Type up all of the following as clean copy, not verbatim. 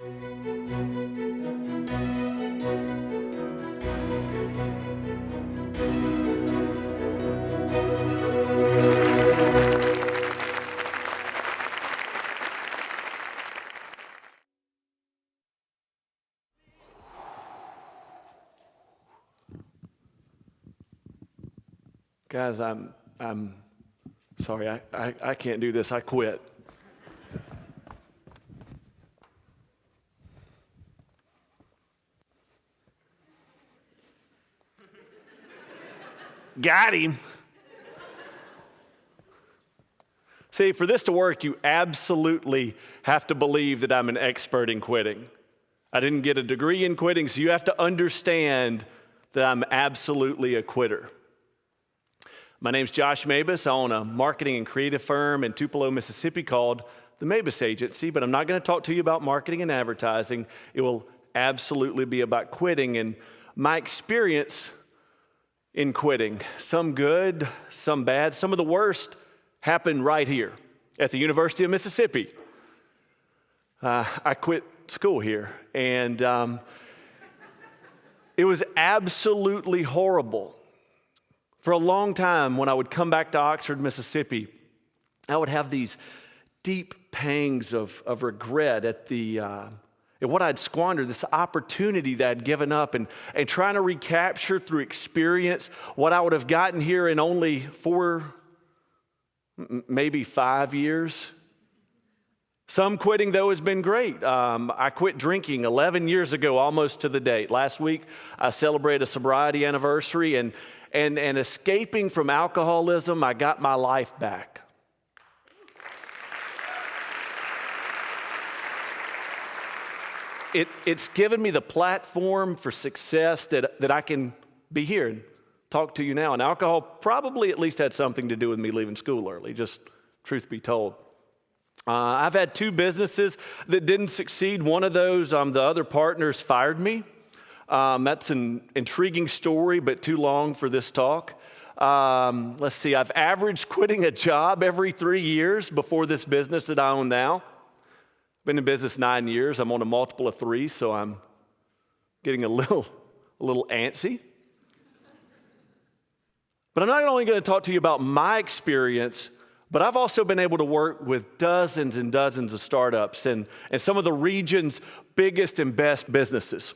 Guys, I'm sorry, I can't do this. I quit. Got him. See, for this to work, you absolutely have to believe that I'm an expert in quitting. I didn't get a degree in quitting, so you have to understand that I'm absolutely a quitter. My name's Josh Mabus. I own a marketing and creative firm in Tupelo, Mississippi called the Mabus Agency, but I'm not going to talk to you about marketing and advertising. It will absolutely be about quitting and my experience in quitting. Some good, some bad. Some of the worst happened right here at the University of Mississippi. I quit school here, and it was absolutely horrible. For a long time, when I would come back to Oxford, Mississippi, I would have these deep pangs of regret at what I'd squandered, this opportunity that I'd given up, and trying to recapture through experience what I would have gotten here in only 4, maybe 5 years. Some quitting, though, has been great. I quit drinking 11 years ago, almost to the date. Last week, I celebrated a sobriety anniversary, and escaping from alcoholism, I got my life back. It's given me the platform for success that I can be here and talk to you now. And alcohol probably at least had something to do with me leaving school early, just truth be told. I've had 2 businesses that didn't succeed. One of those, the other partners fired me. That's an intriguing story, but too long for this talk. Let's see, I've averaged quitting a job every 3 years before this business that I own now. Been in business 9 years. I'm on a multiple of 3, so I'm getting a little antsy. But I'm not only going to talk to you about my experience, but I've also been able to work with dozens and dozens of startups and some of the region's biggest and best businesses.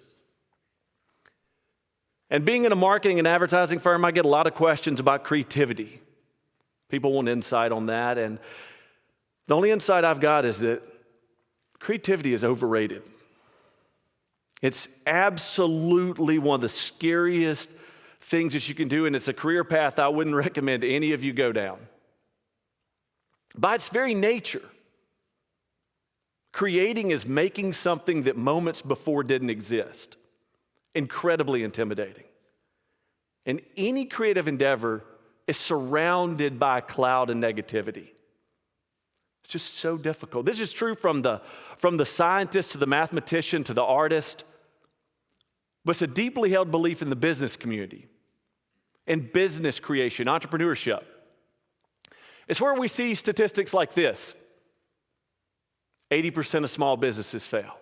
And being in a marketing and advertising firm, I get a lot of questions about creativity. People want insight on that, and the only insight I've got is that creativity is overrated. It's absolutely one of the scariest things that you can do, and it's a career path I wouldn't recommend any of you go down. By its very nature, creating is making something that moments before didn't exist. Incredibly intimidating. And any creative endeavor is surrounded by a cloud of negativity. It's just so difficult. This is true from the scientist to the mathematician to the artist, but it's a deeply held belief in the business community, in business creation, entrepreneurship. It's where we see statistics like this. 80% of small businesses fail.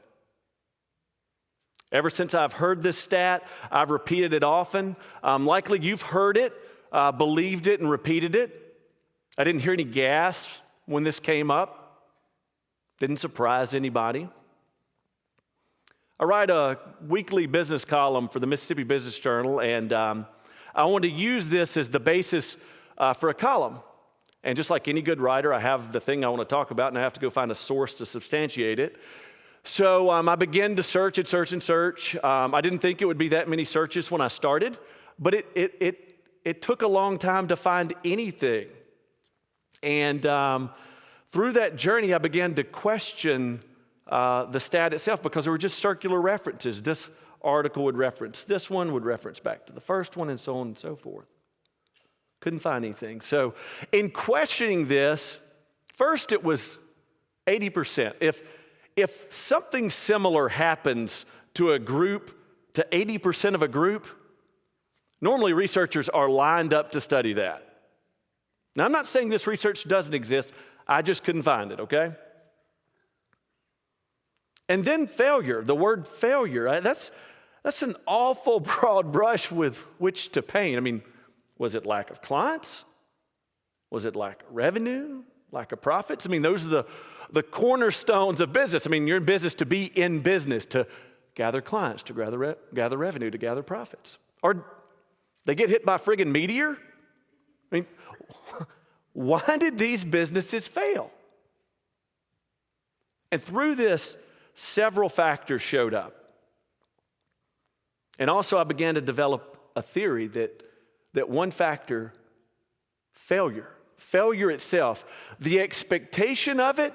Ever since I've heard this stat, I've repeated it often. Likely you've heard it, believed it, and repeated it. I didn't hear any gasps when this came up. Didn't surprise anybody. I write a weekly business column for the Mississippi Business Journal, and I want to use this as the basis for a column. And just like any good writer, I have the thing I want to talk about, and I have to go find a source to substantiate it. So I began to search and search. I didn't think it would be that many searches when I started, but it took a long time to find anything. And through that journey, I began to question the stat itself because there were just circular references. This article would reference this one, would reference back to the first one, and so on and so forth. Couldn't find anything. So in questioning this, first it was 80%. If something similar happens to a group, to 80% of a group, normally researchers are lined up to study that. Now, I'm not saying this research doesn't exist. I just couldn't find it, okay? And then failure, the word failure, that's an awful broad brush with which to paint. I mean, was it lack of clients? Was it lack of revenue? Lack of profits? I mean, those are the cornerstones of business. I mean, you're in business to be in business, to gather clients, to gather revenue, to gather profits. Or they get hit by a friggin' meteor? I mean, why did these businesses fail? And through this, several factors showed up. And also I began to develop a theory that one factor, failure itself, the expectation of it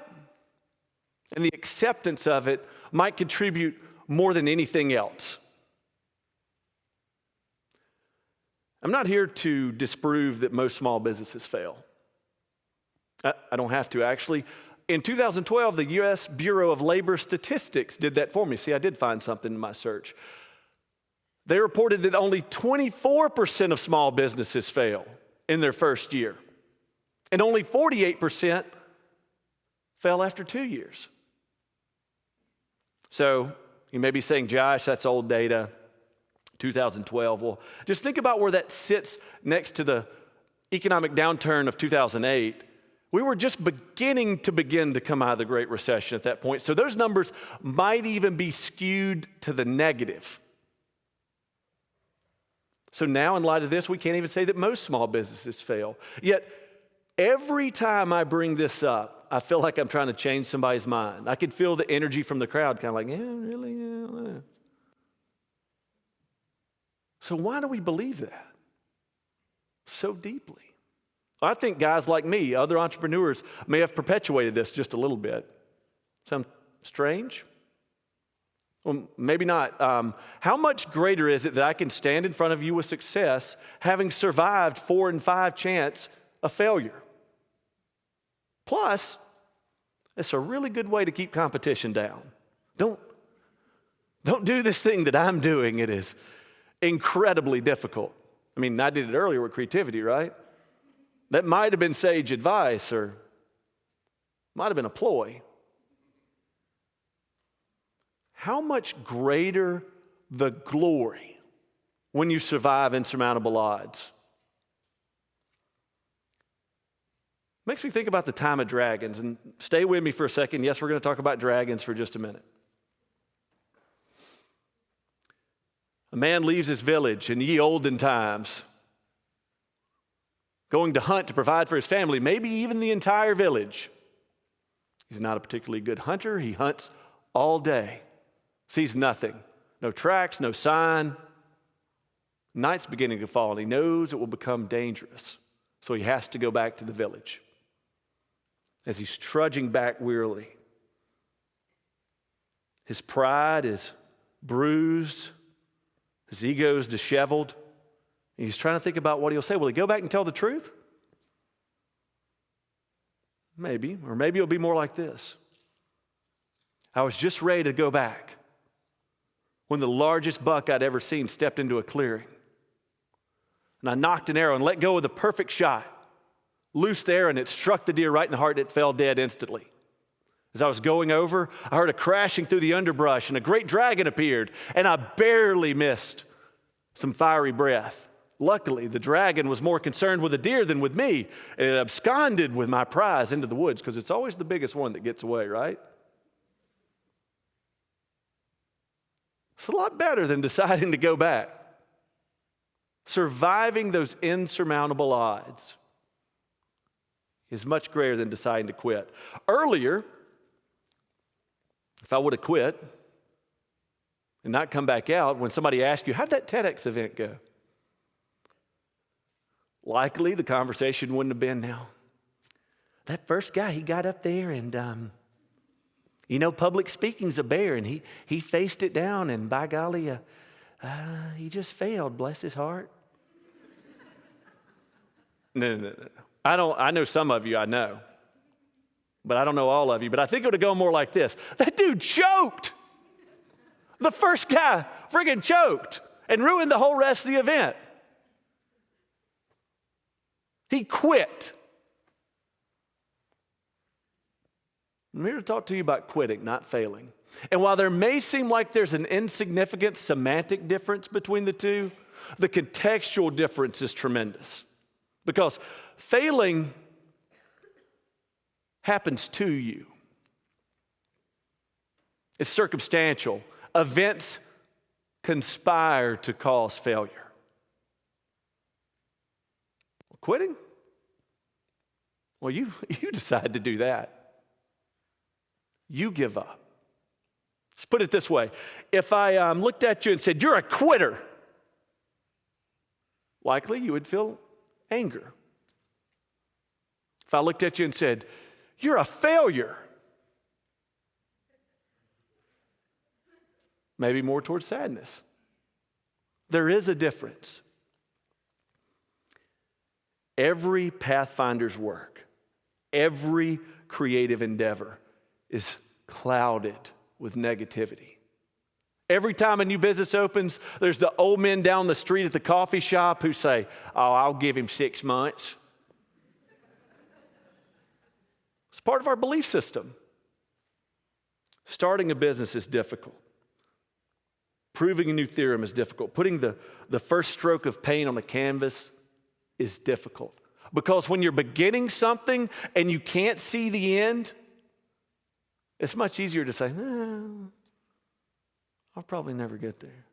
and the acceptance of it might contribute more than anything else. I'm not here to disprove that most small businesses fail. I don't have to, actually. In 2012, the U.S. Bureau of Labor Statistics did that for me. See, I did find something in my search. They reported that only 24% of small businesses fail in their first year, and only 48% fail after 2 years. So you may be saying, Josh, that's old data, 2012. Well, just think about where that sits next to the economic downturn of 2008. We were just beginning to come out of the Great Recession at that point. So those numbers might even be skewed to the negative. So now, in light of this, we can't even say that most small businesses fail. Yet, every time I bring this up, I feel like I'm trying to change somebody's mind. I could feel the energy from the crowd, kind of like, yeah, really? Yeah. So why do we believe that so deeply? I think guys like me, other entrepreneurs, may have perpetuated this just a little bit. Sound strange? Well, maybe not. How much greater is it that I can stand in front of you with success, having survived 4 and 5 chance of failure? Plus, it's a really good way to keep competition down. Don't do this thing that I'm doing. It is incredibly difficult. I mean, I did it earlier with creativity, right? That might have been sage advice or might have been a ploy. How much greater the glory when you survive insurmountable odds? Makes me think about the time of dragons, and stay with me for a second. Yes, we're going to talk about dragons for just a minute. A man leaves his village in ye olden times, going to hunt to provide for his family, maybe even the entire village. He's not a particularly good hunter. He hunts all day, sees nothing, no tracks, no sign. Night's beginning to fall, and he knows it will become dangerous, so he has to go back to the village. As he's trudging back wearily, his pride is bruised, his ego is disheveled, and he's trying to think about what he'll say. Will he go back and tell the truth? Maybe, or maybe it'll be more like this. I was just ready to go back when the largest buck I'd ever seen stepped into a clearing. And I knocked an arrow and let go of the perfect shot. Loosed the arrow and it struck the deer right in the heart and it fell dead instantly. As I was going over, I heard a crashing through the underbrush and a great dragon appeared, and I barely missed some fiery breath. Luckily, the dragon was more concerned with the deer than with me, and it absconded with my prize into the woods, because it's always the biggest one that gets away, right? It's a lot better than deciding to go back. Surviving those insurmountable odds is much greater than deciding to quit. Earlier, if I would have quit and not come back out, when somebody asked you, how'd that TEDx event go? Likely the conversation wouldn't have been, now, that first guy, he got up there and, public speaking's a bear, and he faced it down, and by golly, he just failed, bless his heart. No. I know some of you, I know. But I don't know all of you. But I think it would have gone more like this. That dude choked. The first guy friggin' choked and ruined the whole rest of the event. He quit. I'm here to talk to you about quitting, not failing. And while there may seem like there's an insignificant semantic difference between the two, the contextual difference is tremendous. Because failing happens to you. It's circumstantial. Events conspire to cause failure. Quitting? Well, you decide to do that. You give up. Let's put it this way. If I looked at you and said, "You're a quitter," likely you would feel anger. If I looked at you and said, "You're a failure," maybe more towards sadness. There is a difference. Every Pathfinder's work, every creative endeavor is clouded with negativity. Every time a new business opens, there's the old men down the street at the coffee shop who say, "Oh, I'll give him 6 months." It's part of our belief system. Starting a business is difficult. Proving a new theorem is difficult. Putting the first stroke of paint on a canvas is difficult. Because when you're beginning something and you can't see the end, it's much easier to say, "I'll probably never get there."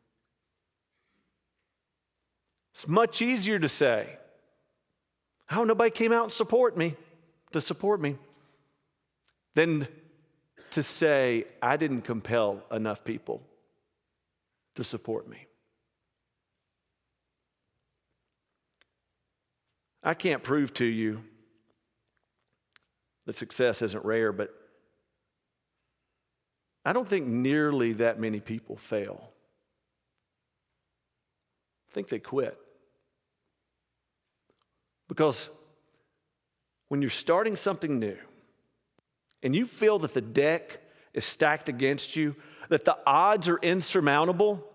It's much easier to say, "Oh, nobody came out and support me," than to say, "I didn't compel enough people to support me." I can't prove to you that success isn't rare, but I don't think nearly that many people fail. I think they quit. Because when you're starting something new and you feel that the deck is stacked against you, that the odds are insurmountable,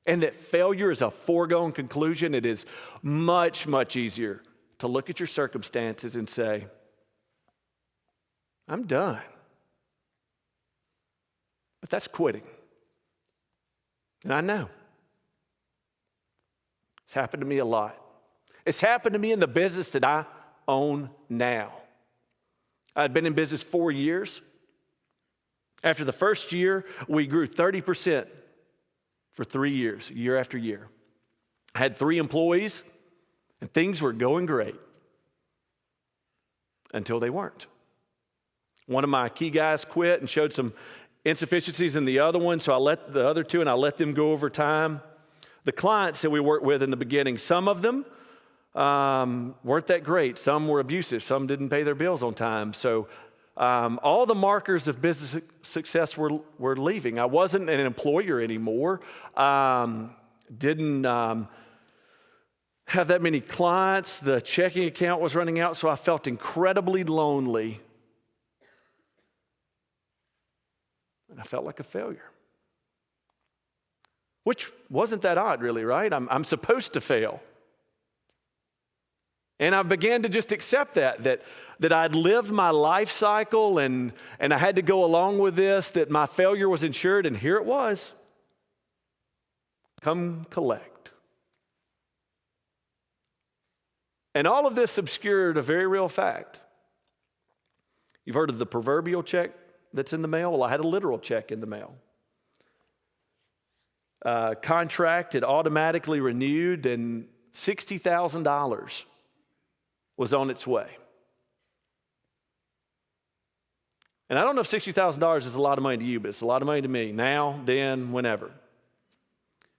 and that failure is a foregone conclusion, it is much, much easier to look at your circumstances and say, "I'm done." But that's quitting. And I know. It's happened to me a lot. It's happened to me in the business that I own now. I'd been in business 4 years. After the first year, we grew 30% for 3 years, year after year. I had 3 employees, and things were going great until they weren't. One of my key guys quit and showed some insufficiencies in the other one, so I let the other 2 and I let them go over time. The clients that we worked with in the beginning, some of them weren't that great. Some were abusive. Some didn't pay their bills on time. So all the markers of business success were leaving. I wasn't an employer anymore. Didn't have that many clients. The checking account was running out, so I felt incredibly lonely. And I felt like a failure. Which wasn't that odd, really, right? I'm supposed to fail. And I began to just accept that I'd lived my life cycle and I had to go along with this, that my failure was insured, and here it was. Come collect. And all of this obscured a very real fact. You've heard of the proverbial check that's in the mail? Well, I had a literal check in the mail. Contract had automatically renewed, and $60,000 was on its way. And I don't know if $60,000 is a lot of money to you, but it's a lot of money to me, now, then, whenever.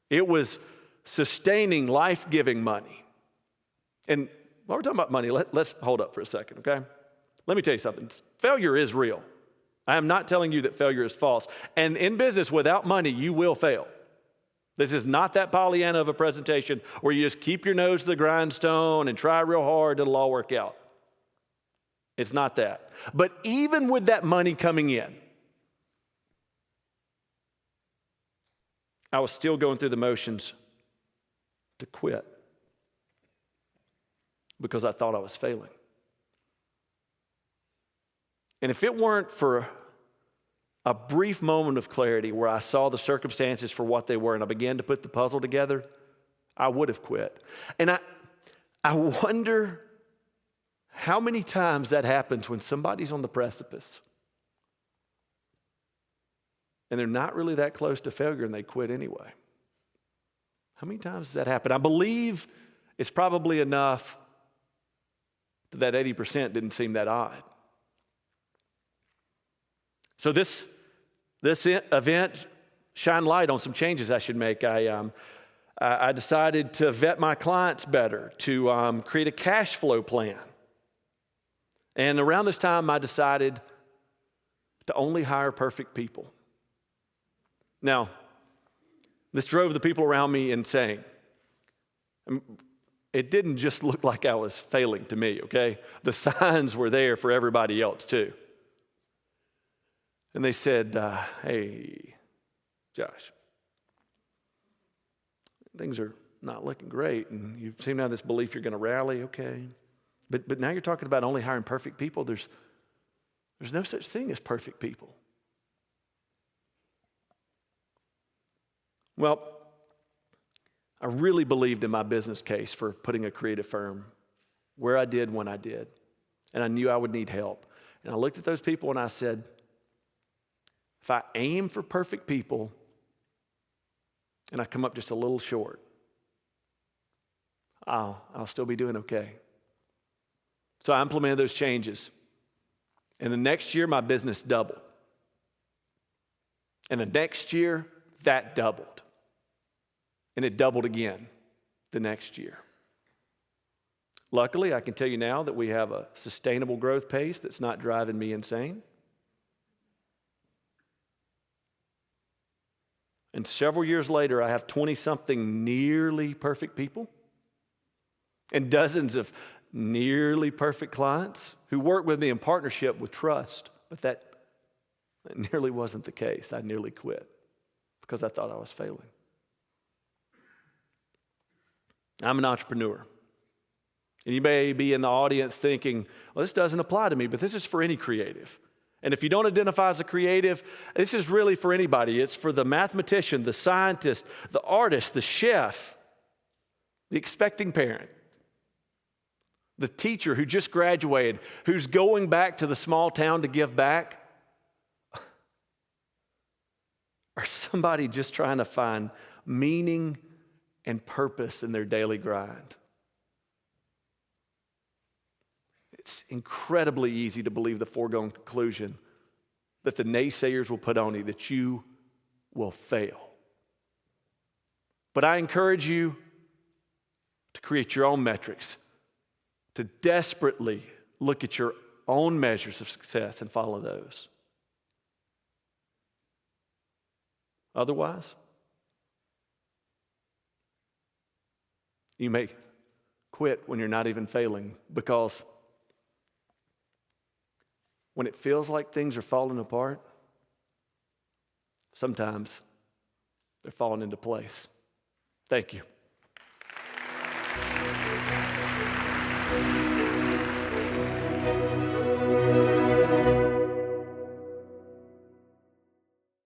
It was sustaining, life-giving money. And while we're talking about money, let's hold up for a second, okay? Let me tell you something. Failure is real. I am not telling you that failure is false. And in business, without money, you will fail. This is not that Pollyanna of a presentation where you just keep your nose to the grindstone and try real hard, it'll all work out. It's not that. But even with that money coming in, I was still going through the motions to quit because I thought I was failing. And if it weren't for a brief moment of clarity where I saw the circumstances for what they were and I began to put the puzzle together, I would have quit. And I wonder how many times that happens when somebody's on the precipice and they're not really that close to failure and they quit anyway. How many times does that happen? I believe it's probably enough that 80% didn't seem that odd. So this event shined light on some changes I should make. I decided to vet my clients better, to create a cash flow plan. And around this time, I decided to only hire perfect people. Now, this drove the people around me insane. It didn't just look like I was failing to me, okay? The signs were there for everybody else too. And they said, hey, Josh, things are not looking great, and you seem to have this belief you're going to rally, okay? But now you're talking about only hiring perfect people. There's no such thing as perfect people. Well, I really believed in my business case for putting a creative firm where I did when I did, and I knew I would need help. And I looked at those people and I said, if I aim for perfect people and I come up just a little short, I'll still be doing okay. So I implemented those changes. And the next year, my business doubled. And the next year, that doubled. And it doubled again the next year. Luckily, I can tell you now that we have a sustainable growth pace that's not driving me insane. And several years later, I have 20-something nearly perfect people and dozens of nearly perfect clients who work with me in partnership with trust. But that nearly wasn't the case. I nearly quit because I thought I was failing. I'm an entrepreneur. And you may be in the audience thinking, well, this doesn't apply to me, but this is for any creative. And if you don't identify as a creative, this is really for anybody. It's for the mathematician, the scientist, the artist, the chef, the expecting parent, the teacher who just graduated, who's going back to the small town to give back, or somebody just trying to find meaning and purpose in their daily grind. It's incredibly easy to believe the foregone conclusion that the naysayers will put on you, that you will fail. But I encourage you to create your own metrics, to desperately look at your own measures of success and follow those. Otherwise, you may quit when you're not even failing, because when it feels like things are falling apart, sometimes they're falling into place. Thank you.